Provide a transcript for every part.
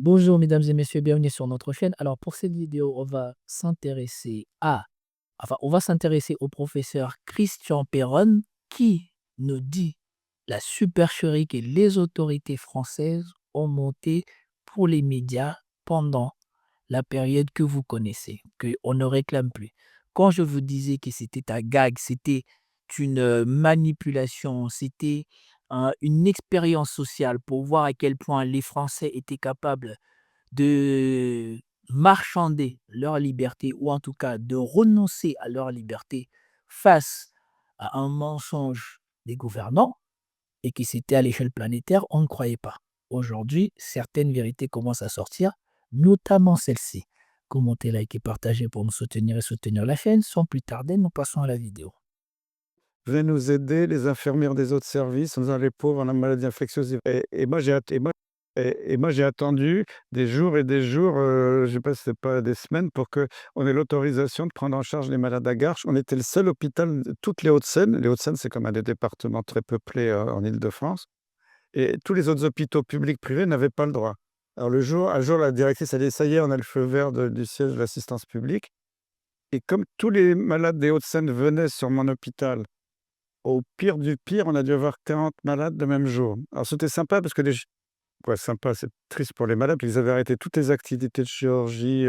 Bonjour mesdames et messieurs, bienvenue sur notre chaîne. Alors pour cette vidéo, on va s'intéresser au professeur Christian Perron qui nous dit la supercherie que les autorités françaises ont montée pour les médias pendant la période que vous connaissez, qu'on ne réclame plus. Quand je vous disais que c'était un gag, c'était une manipulation, c'était une expérience sociale pour voir à quel point les Français étaient capables de marchander leur liberté ou en tout cas de renoncer à leur liberté face à un mensonge des gouvernants et que c'était à l'échelle planétaire, on ne croyait pas. Aujourd'hui, certaines vérités commencent à sortir, notamment celle-ci. Commentez, likez, partagez pour me soutenir et soutenir la chaîne. Sans plus tarder, nous passons à la vidéo. Venez nous aider, les infirmières des autres services, en disant: «Les pauvres, on a maladie infectieuse». Et moi j'ai attendu des jours et des jours, je sais pas si c'est pas des semaines, pour qu'on ait l'autorisation de prendre en charge les malades à Garches. On était le seul hôpital de toutes les Hauts-de-Seine. Les Hauts-de-Seine, c'est comme un des départements très peuplés, en Île-de-France, et tous les autres hôpitaux publics privés n'avaient pas le droit. Alors un jour, la directrice a dit: «Ça y est, on a le feu vert du siège de l'assistance publique», et comme tous les malades des Hauts-de-Seine venaient sur mon hôpital, au pire du pire, on a dû avoir 40 malades le même jour. Alors c'était sympa parce que sympa, c'est triste pour les malades, ils avaient arrêté toutes les activités de chirurgie,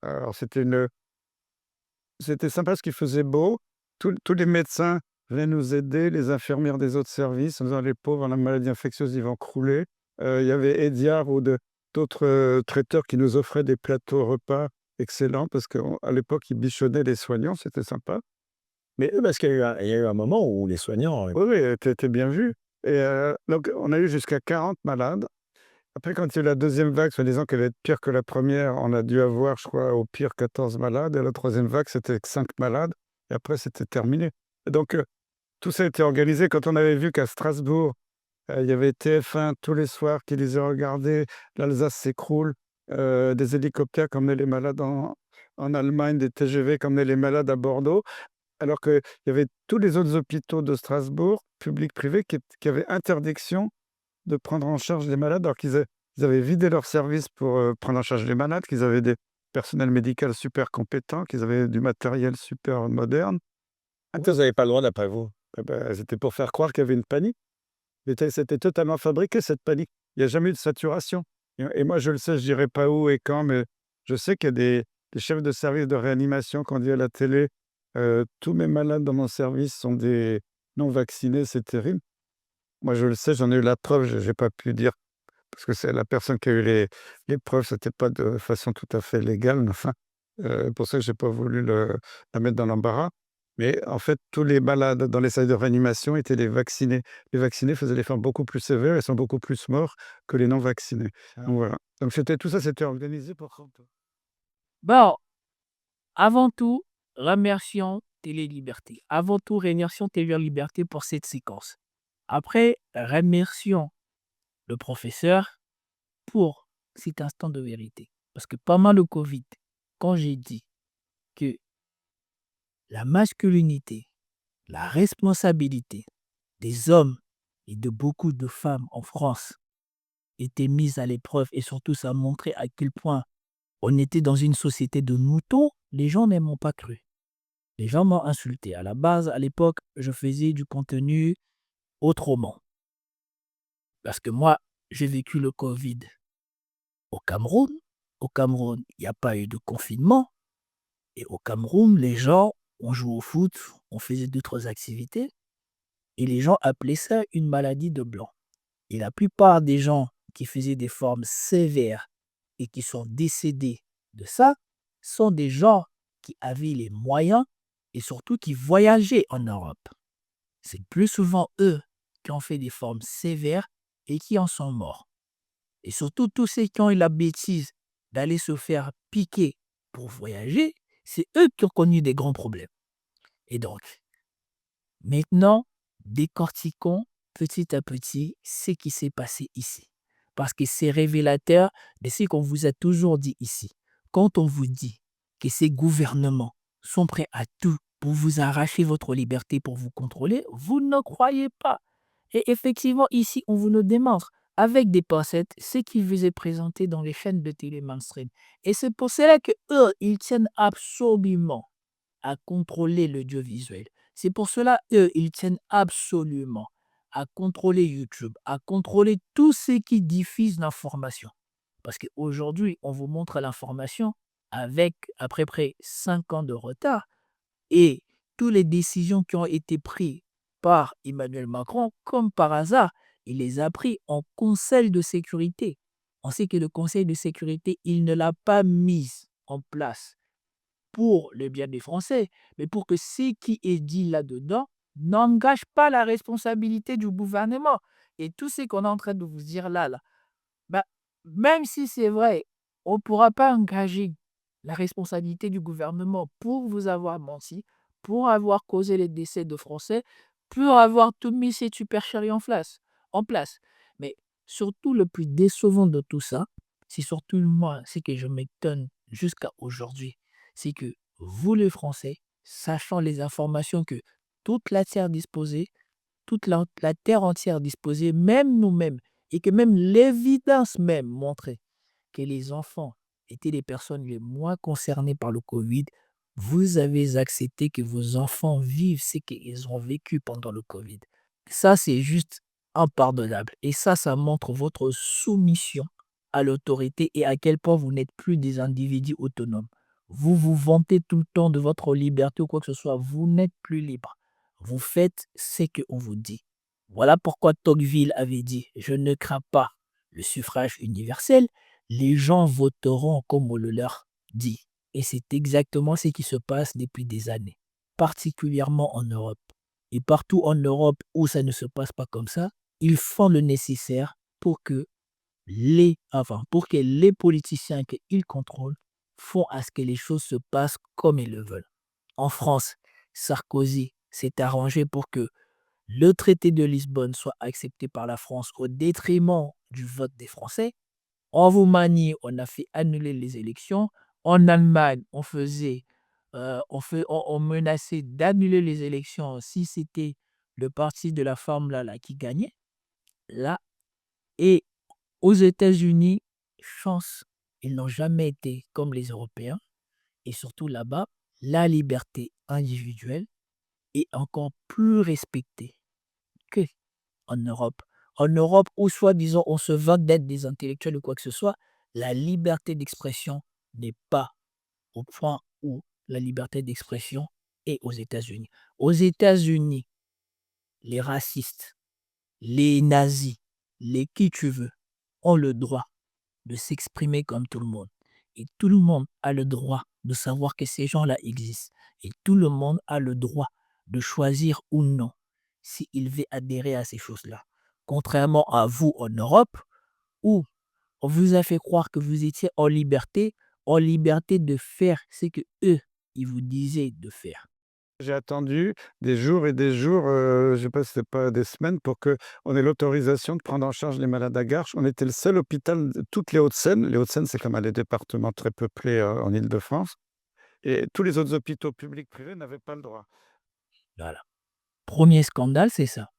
alors c'était sympa parce qu'il faisait beau. Tous les médecins venaient nous aider, les infirmières des autres services, en disant: «Les pauvres, la maladie infectieuse, ils vont crouler». Il y avait Ediard ou d'autres, traiteurs qui nous offraient des plateaux repas excellents parce qu'à l'époque, ils bichonnaient les soignants, c'était sympa. Mais eux, parce qu'il y a eu un moment où les soignants, Oui, oui, tu bien vu, et donc on a eu jusqu'à 40 malades. Après, quand il y a eu la deuxième vague, soi-disant qu'elle allait être pire que la première, on a dû avoir, je crois, au pire 14 malades, et la troisième vague, c'était que 5 malades, et après c'était terminé. Et donc tout ça a été organisé. Quand on avait vu qu'à Strasbourg, il y avait TF1 tous les soirs qui disaient: «Regardez, l'Alsace s'écroule», des hélicoptères qui emmenaient les malades en Allemagne, des TGV qui emmenaient les malades à Bordeaux. Alors qu'il y avait tous les autres hôpitaux de Strasbourg, publics, privés, qui avaient interdiction de prendre en charge les malades, alors ils avaient vidé leurs services pour, prendre en charge les malades, qu'ils avaient des personnels médicaux super compétents, qu'ils avaient du matériel super moderne. pourquoi vous avez pas le droit d'après vous? C'était pour faire croire qu'il y avait une panique. C'était totalement fabriqué, cette panique. Il y a jamais eu de saturation, et moi je le sais, je dirai pas où et quand, mais je sais qu'il y a des chefs de service de réanimation qui ont dit à la télé: «Tous mes malades dans mon service sont des non vaccinés, c'est terrible». Moi je le sais, j'en ai eu la preuve, j'ai pas pu dire parce que c'est la personne qui a eu les preuves, c'était pas de façon tout à fait légale, mais enfin, pour ça que j'ai pas voulu la mettre dans l'embarras. Mais en fait, tous les malades dans les salles de réanimation étaient des vaccinés. Les vaccinés faisaient des formes beaucoup plus sévères et sont beaucoup plus morts que les non vaccinés. Ah. Donc voilà. Donc tout ça, c'était organisé pour ça. Bon, avant tout, remercions Télé Liberté. Avant tout, remercions Télé Liberté pour cette séquence. Après, remercions le professeur pour cet instant de vérité. Parce que pendant le Covid, quand j'ai dit que la masculinité, la responsabilité des hommes et de beaucoup de femmes en France était mise à l'épreuve et surtout ça montrait à quel point on était dans une société de moutons, les gens ne m'ont pas cru. Les gens m'ont insulté. À la base, à l'époque, je faisais du contenu autrement. Parce que moi, j'ai vécu le Covid au Cameroun. Au Cameroun, il n'y a pas eu de confinement. Et au Cameroun, les gens, on jouait au foot, on faisait d'autres activités. Et les gens appelaient ça une maladie de blanc. Et la plupart des gens qui faisaient des formes sévères et qui sont décédés de ça sont des gens qui avaient les moyens et surtout qui voyageaient en Europe. C'est plus souvent eux qui ont fait des formes sévères et qui en sont morts. Et surtout tous ceux qui ont eu la bêtise d'aller se faire piquer pour voyager, c'est eux qui ont connu des grands problèmes. Et donc, maintenant, décortiquons petit à petit ce qui s'est passé ici. Parce que c'est révélateur de ce qu'on vous a toujours dit ici. Quand on vous dit que ces gouvernements sont prêts à tout pour vous arracher votre liberté, pour vous contrôler, vous ne croyez pas. Et effectivement, ici, on vous le démontre avec des pincettes ce qui vous est présenté dans les chaînes de télé mainstream. Et c'est pour cela que eux, ils tiennent absolument à contrôler l'audiovisuel. C'est pour cela, eux, ils tiennent absolument à contrôler YouTube, à contrôler tout ce qui diffuse l'information. Parce qu'aujourd'hui, on vous montre l'information avec à peu près 5 ans de retard et toutes les décisions qui ont été prises par Emmanuel Macron, comme par hasard, il les a prises en Conseil de sécurité. On sait que le Conseil de sécurité, il ne l'a pas mise en place pour le bien des Français, mais pour que ce qui est dit là-dedans n'engage pas la responsabilité du gouvernement. Et tout ce qu'on est en train de vous dire là, bah, même si c'est vrai, on ne pourra pas engager la responsabilité du gouvernement pour vous avoir menti, pour avoir causé les décès de Français, pour avoir tout mis ces supercheries en place. Mais surtout, le plus décevant de tout ça, c'est surtout moi, c'est que je m'étonne jusqu'à aujourd'hui, c'est que vous, les Français, sachant les informations que toute la terre disposait, toute la terre entière disposait, même nous-mêmes, et que même l'évidence même montrait que les enfants étaient les personnes les moins concernées par le Covid, vous avez accepté que vos enfants vivent ce qu'ils ont vécu pendant le Covid. Ça, c'est juste impardonnable. Et ça montre votre soumission à l'autorité et à quel point vous n'êtes plus des individus autonomes. Vous vous vantez tout le temps de votre liberté ou quoi que ce soit. Vous n'êtes plus libre. Vous faites ce qu'on vous dit. Voilà pourquoi Tocqueville avait dit: je ne crains pas le suffrage universel, les gens voteront comme on le leur dit. Et c'est exactement ce qui se passe depuis des années, particulièrement en Europe. Et partout en Europe où ça ne se passe pas comme ça, ils font le nécessaire pour que les politiciens qu'ils contrôlent font à ce que les choses se passent comme ils le veulent. En France, Sarkozy s'est arrangé pour que le traité de Lisbonne soit accepté par la France au détriment du vote des Français. En Roumanie, on a fait annuler les élections. En Allemagne, on menaçait d'annuler les élections si c'était le parti de la femme là qui gagnait. Là, et aux États-Unis, chance, ils n'ont jamais été comme les Européens. Et surtout là-bas, la liberté individuelle est encore plus respectée qu'en Europe. En Europe, où soi-disant on se vante d'être des intellectuels ou quoi que ce soit, la liberté d'expression n'est pas au point où la liberté d'expression est aux États-Unis. Aux États-Unis, les racistes, les nazis, les qui tu veux, ont le droit de s'exprimer comme tout le monde. Et tout le monde a le droit de savoir que ces gens-là existent. Et tout le monde a le droit de choisir ou non s'il veut adhérer à ces choses-là. Contrairement à vous en Europe, où on vous a fait croire que vous étiez en liberté de faire ce que eux, ils vous disaient de faire. J'ai attendu des jours et des jours, je sais pas si c'est pas des semaines, pour qu'on ait l'autorisation de prendre en charge les malades à Garches. On était le seul hôpital de toutes les Hauts-de-Seine. Les Hauts-de-Seine, c'est quand même des départements très peuplés, en Île-de-France, et tous les autres hôpitaux publics privés n'avaient pas le droit. Voilà. Premier scandale, c'est ça.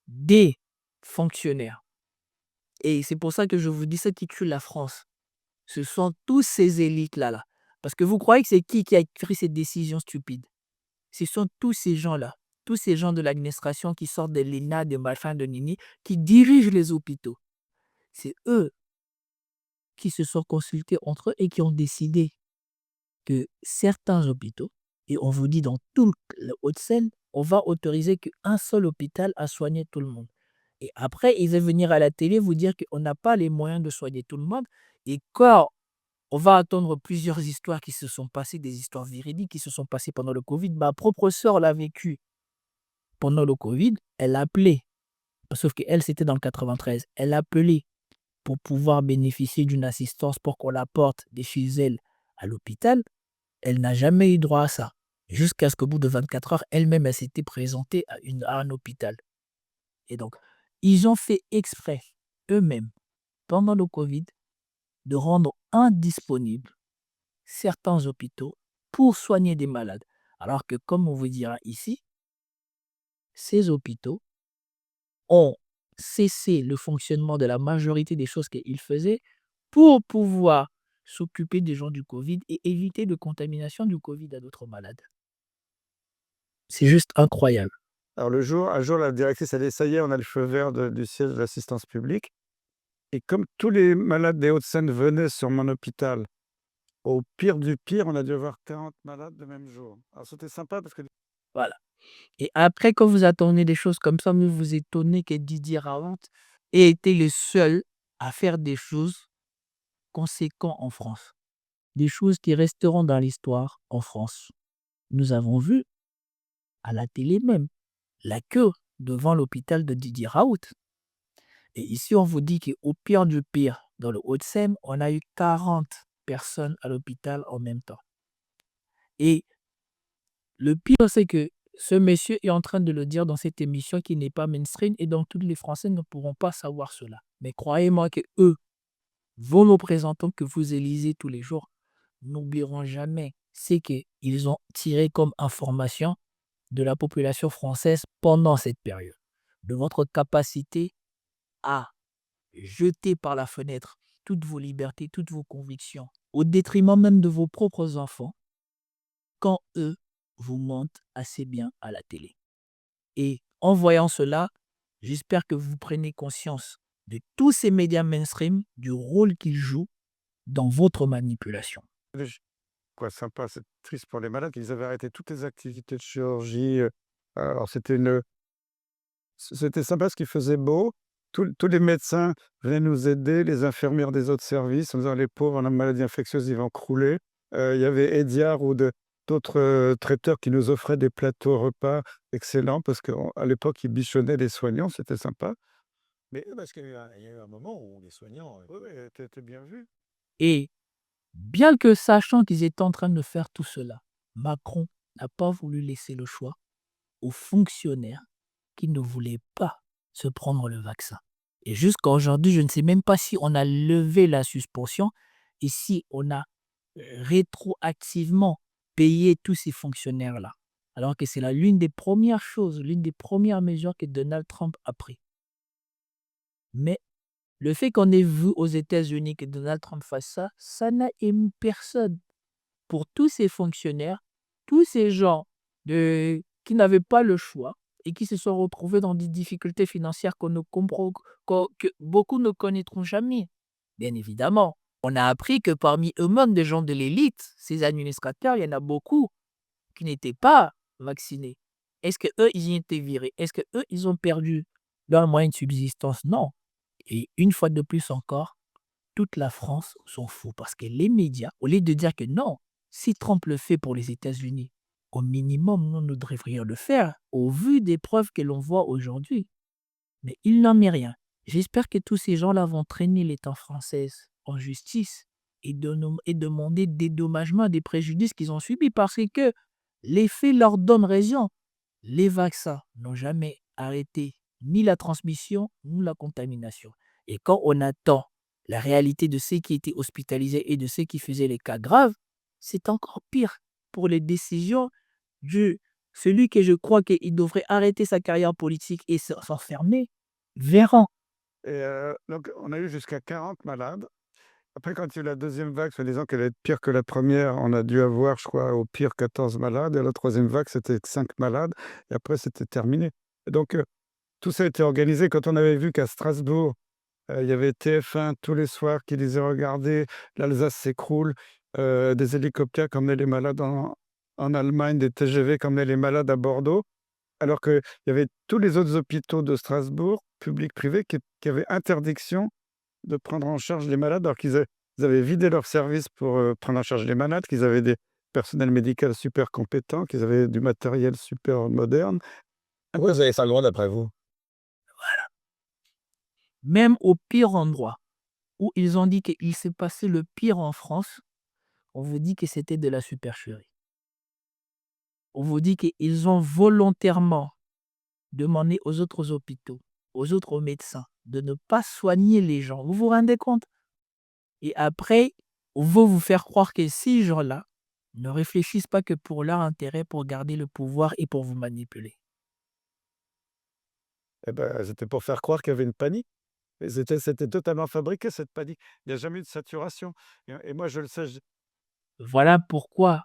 Des fonctionnaires. Et c'est pour ça que je vous dis ce qui tue la France. Ce sont tous ces élites-là. Parce que vous croyez que c'est qui a pris ces décisions stupides? Ce sont tous ces gens-là, tous ces gens de l'administration qui sortent de l'ENA, de machin, de Nini, qui dirigent les hôpitaux. C'est eux qui se sont consultés entre eux et qui ont décidé que certains hôpitaux, et on vous dit dans tout le Haut-de-Seine, on va autoriser qu'un seul hôpital à soigner tout le monde. Et après, ils vont venir à la télé vous dire qu'on n'a pas les moyens de soigner tout le monde. Et quand on va attendre plusieurs histoires qui se sont passées, des histoires véridiques qui se sont passées pendant le Covid, ma propre sœur l'a vécu pendant le Covid, elle a appelé, sauf qu'elle, c'était dans le 93, elle a appelé pour pouvoir bénéficier d'une assistance pour qu'on la porte de chez elle à l'hôpital. Elle n'a jamais eu droit à ça. Jusqu'à ce qu'au bout de 24 heures, elle-même, elle s'était présentée à un hôpital. Et donc, ils ont fait exprès, eux-mêmes, pendant le Covid, de rendre indisponibles certains hôpitaux pour soigner des malades. Alors que, comme on vous dira ici, ces hôpitaux ont cesser le fonctionnement de la majorité des choses qu'ils faisaient pour pouvoir s'occuper des gens du Covid et éviter de contamination du Covid à d'autres malades. C'est juste incroyable. Alors un jour, la directrice a dit: «Ça y est, on a le feu vert du siège de l'assistance publique». Et comme tous les malades des Hauts-de-Seine venaient sur mon hôpital, au pire du pire, on a dû avoir 40 malades le même jour. Alors c'était sympa parce que Voilà. Et après, quand vous attendez des choses comme ça, vous vous étonnez que Didier Raoult ait été le seul à faire des choses conséquentes en France. Des choses qui resteront dans l'histoire en France. Nous avons vu, à la télé même, la queue devant l'hôpital de Didier Raoult. Et ici, on vous dit qu'au pire du pire, dans le Haut-de-Seine, on a eu 40 personnes à l'hôpital en même temps. Et le pire, c'est que ce monsieur est en train de le dire dans cette émission qui n'est pas mainstream et donc tous les Français ne pourront pas savoir cela. Mais croyez-moi que eux, vos représentants que vous élisez tous les jours, n'oublieront jamais ce qu'ils ont tiré comme information de la population française pendant cette période. De votre capacité à jeter par la fenêtre toutes vos libertés, toutes vos convictions, au détriment même de vos propres enfants, quand eux vous mentent assez bien à la télé. Et en voyant cela, j'espère que vous prenez conscience de tous ces médias mainstream, du rôle qu'ils jouent dans votre manipulation. quoi, sympa, c'est triste pour les malades, ils avaient arrêté toutes les activités de chirurgie. Alors c'était sympa parce qu'il faisait beau. Tous les médecins venaient nous aider, les infirmières des autres services, en disant: «Les pauvres, on a une maladie infectieuse, ils vont crouler». Il y avait Ediard ou d'autres traiteurs qui nous offraient des plateaux repas excellents parce qu'à l'époque, ils bichonnaient les soignants, c'était sympa. Mais Oui, parce qu'il y a eu un moment où les soignants, oui, oui, tu bien vu. Et bien que sachant qu'ils étaient en train de faire tout cela, Macron n'a pas voulu laisser le choix aux fonctionnaires qui ne voulaient pas se prendre le vaccin. Et jusqu'à aujourd'hui, je ne sais même pas si on a levé la suspension et si on a rétroactivement payé tous ces fonctionnaires-là. Alors que c'est l'une des premières choses, l'une des premières mesures que Donald Trump a pris. Mais le fait qu'on ait vu aux États-Unis que Donald Trump fasse ça, ça n'a ému personne. Pour tous ces fonctionnaires, tous ces gens qui n'avaient pas le choix et qui se sont retrouvés dans des difficultés financières que beaucoup ne connaîtront jamais. Bien évidemment, on a appris que parmi eux-mêmes, des gens de l'élite, ces administrateurs, il y en a beaucoup qui n'étaient pas vaccinés. Est-ce qu'eux, ils y étaient virés? Est-ce qu'eux, ils ont perdu leur moyen de subsistance? Non. Et une fois de plus encore, toute la France s'en fout parce que les médias, au lieu de dire que non, si Trump le fait pour les États-Unis, au minimum, nous devrions le faire au vu des preuves que l'on voit aujourd'hui. Mais il n'en est rien. J'espère que tous ces gens-là vont traîner l'État français en justice et demander dédommagement des préjudices qu'ils ont subis parce que les faits leur donnent raison. Les vaccins n'ont jamais arrêté ni la transmission ni la contamination. Et quand on attend la réalité de ceux qui étaient hospitalisés et de ceux qui faisaient les cas graves, c'est encore pire pour les décisions de celui que je crois qu'il devrait arrêter sa carrière politique et s'enfermer. Véran. Et donc on a eu jusqu'à 40 malades. Après, quand il y a eu la deuxième vague, soi-disant qu'elle allait être pire que la première, on a dû avoir, je crois, au pire 14 malades. Et la troisième vague, c'était 5 malades. Et après, c'était terminé. Et donc, tout ça a été organisé. Quand on avait vu qu'à Strasbourg, il y avait TF1 tous les soirs qui disait: «Regardez, l'Alsace s'écroule», des hélicoptères qui emmenaient les malades en Allemagne, des TGV qui emmenaient les malades à Bordeaux. Alors qu'il y avait tous les autres hôpitaux de Strasbourg, publics, privés, qui avaient interdiction de prendre en charge les malades, alors ils avaient vidé leurs services pour prendre en charge les malades, qu'ils avaient des personnels médicaux super compétents, qu'ils avaient du matériel super moderne. pourquoi vous avez ça le droit d'après vous? Même au pire endroit où ils ont dit qu'il s'est passé le pire en France, on vous dit que c'était de la supercherie. On vous dit qu'ils ont volontairement demandé aux autres hôpitaux, aux autres médecins de ne pas soigner les gens. Vous vous rendez compte? Et après, on veut vous faire croire que ces gens-là ne réfléchissent pas que pour leur intérêt, pour garder le pouvoir et pour vous manipuler. Eh ben, c'était pour faire croire qu'il y avait une panique. Et c'était totalement fabriqué, cette panique. Il n'y a jamais eu de saturation. Et moi, je le sais. Voilà pourquoi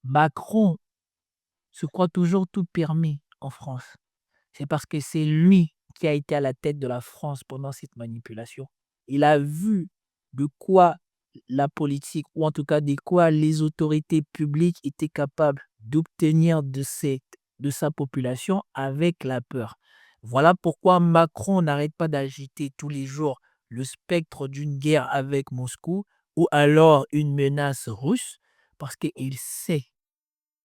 Macron se croit toujours tout permis en France. C'est parce que c'est lui qui a été à la tête de la France pendant cette manipulation. Il a vu de quoi la politique, ou en tout cas de quoi les autorités publiques étaient capables d'obtenir de sa population avec la peur. Voilà pourquoi Macron n'arrête pas d'agiter tous les jours le spectre d'une guerre avec Moscou ou alors une menace russe, parce qu'il sait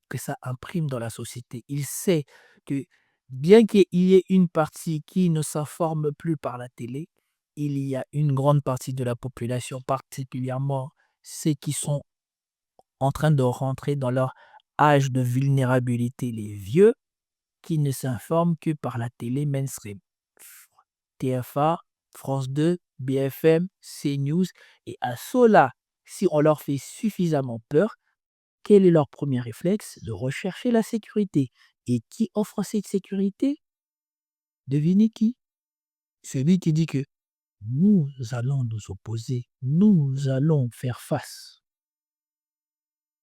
que ça imprime dans la société. Il sait que bien qu'il y ait une partie qui ne s'informe plus par la télé, il y a une grande partie de la population, particulièrement ceux qui sont en train de rentrer dans leur âge de vulnérabilité, les vieux, qui ne s'informent que par la télé mainstream. TF1, France 2, BFM, CNews, et à ceux-là, si on leur fait suffisamment peur, quel est leur premier réflexe? De rechercher la sécurité. Et qui offre cette sécurité? Devinez qui? Celui qui dit que nous allons nous opposer, nous allons faire face.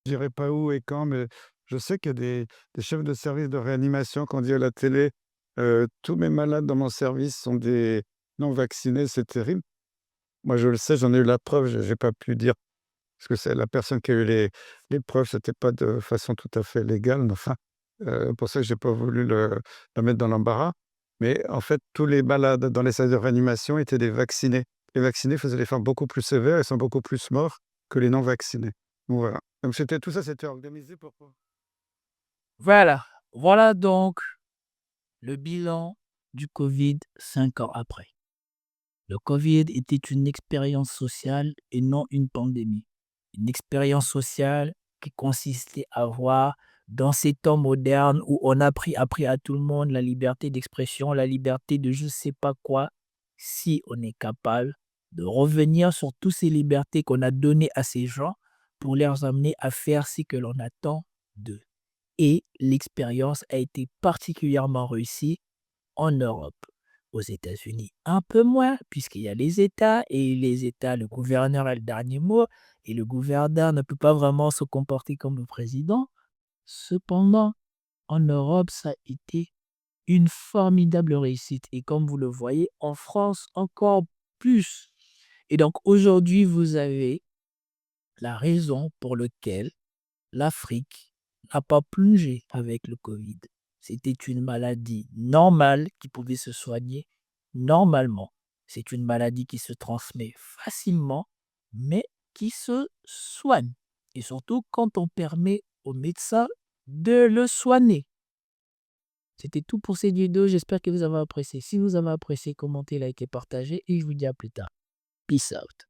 Je dirais pas où et quand, mais je sais qu'il y a des chefs de service de réanimation qui ont dit à la télé, «Tous mes malades dans mon service sont des non vaccinés, c'est terrible». Moi, je le sais, j'en ai eu la preuve, j'ai pas pu dire parce que c'est la personne qui a eu les preuves, c'était pas de façon tout à fait légale, mais enfin, pour ça que j'ai pas voulu le mettre dans l'embarras. Mais en fait, tous les malades dans les salles de réanimation étaient des vaccinés. Les vaccinés faisaient des formes beaucoup plus sévères et sont beaucoup plus morts que les non vaccinés. Donc voilà. Donc c'était tout ça, c'était organisé pour quoi? Voilà. Voilà donc le bilan du Covid 5 ans après. Le Covid était une expérience sociale et non une pandémie. Une expérience sociale qui consistait à voir dans ces temps modernes où on a appris à tout le monde la liberté d'expression, la liberté de je ne sais pas quoi, si on est capable de revenir sur toutes ces libertés qu'on a données à ces gens pour les amener à faire ce que l'on attend d'eux. Et l'expérience a été particulièrement réussie en Europe. Aux États-Unis, un peu moins, puisqu'il y a les États, et les États, le gouverneur a le dernier mot, et le gouverneur ne peut pas vraiment se comporter comme le président. Cependant, en Europe, ça a été une formidable réussite. Et comme vous le voyez, en France, encore plus. Et donc, aujourd'hui, vous avez la raison pour laquelle l'Afrique n'a pas plongé avec le Covid. C'était une maladie normale qui pouvait se soigner normalement. C'est une maladie qui se transmet facilement, mais qui se soigne. Et surtout quand on permet aux médecins de le soigner. C'était tout pour cette vidéo. J'espère que vous avez apprécié. Si vous avez apprécié, commentez, likez, partagez. Et je vous dis à plus tard. Peace out.